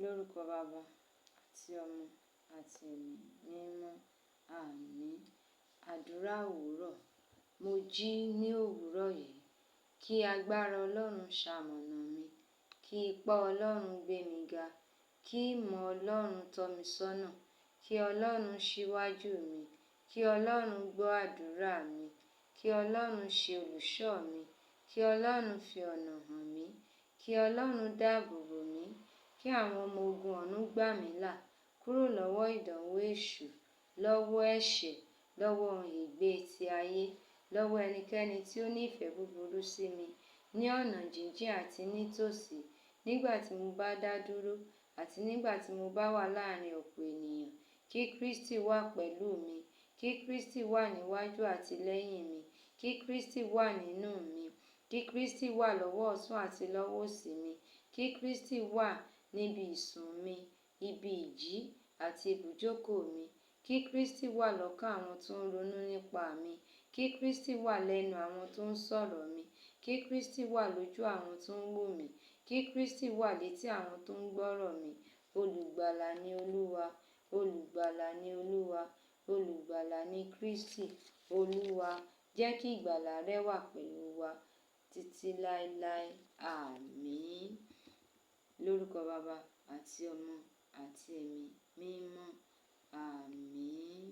Lórúkọ Baba àti Ọmọ àti Ẹ̀mí Mímọ́. Àmín. Àdúrà òwúrọ̀. Mo jí ní òwúrọ̀ yìí, kí agbára Ọlọ́run ṣamọ̀nà mi, kí ipá Ọlọ́run gbé mi ga, kí ìmọ̀ Ọlọ́run tọ́ mi sọ́nà, kí Ọlọ́run ṣíwájú mi, kí Ọlọ́run gbọ́ àdúrà mi, kí Ọlọ́run ṣe olùṣọ́ mi, kí Ọlọ́run fi ọ̀nà hàn mí, kí Ọlọ́run dáàbò bò mí, kí àwọn ọmọ ogun ọ̀run gbà mí là kúrò lọ́wọ́ ìdánwò èṣù, lọ́wọ́ ẹ̀ṣẹ̀, lọ́wọ́ ègbé ti ayé, lọ́wọ́ ẹnikẹ́ni tí ó ní ìfẹ́ búburú sí mi, ní ọ̀nà jíjìn àti nítòsí, nígbà tí mo bá dá dúró àti nígbà tí mo bá wà láàrin ọ̀pọ̀ ènìyàn. Kí Kristi wà pẹ̀lú mi, kí Kristi wà níwájú àti lẹ́yìn mi, kí Kristi wà nínú mi, kí Kristi wà lọ́wọ́ ọ̀tún àti lọ́wọ́ òsì mi, kí Kristi wà níbi ìsùn mi, ibi ìjí àti ibùjókòó mi, kí Kristi wà lọ́kàn àwọn tó ń ronú nípa mi, kí Kristi wà lẹ́nu àwọn tó ń sọ̀rọ̀ mi, kí Kristi wà lójú àwọn tó ń wò mí, kí Kristi wà létí àwọn tó ń gbọ́rọ̀ mi. Olùgbàlà ni Olúwa, olùgbàlà ni Olúwa, olùgbàlà ni Kristi. Olúwa, jẹ́ kí ìgbàlà rẹ wà pẹ̀lú wa títí láéláé. Àmín. Lórúkọ Baba àti Ọmọ àti Ẹ̀mí Mímọ́. Àmín.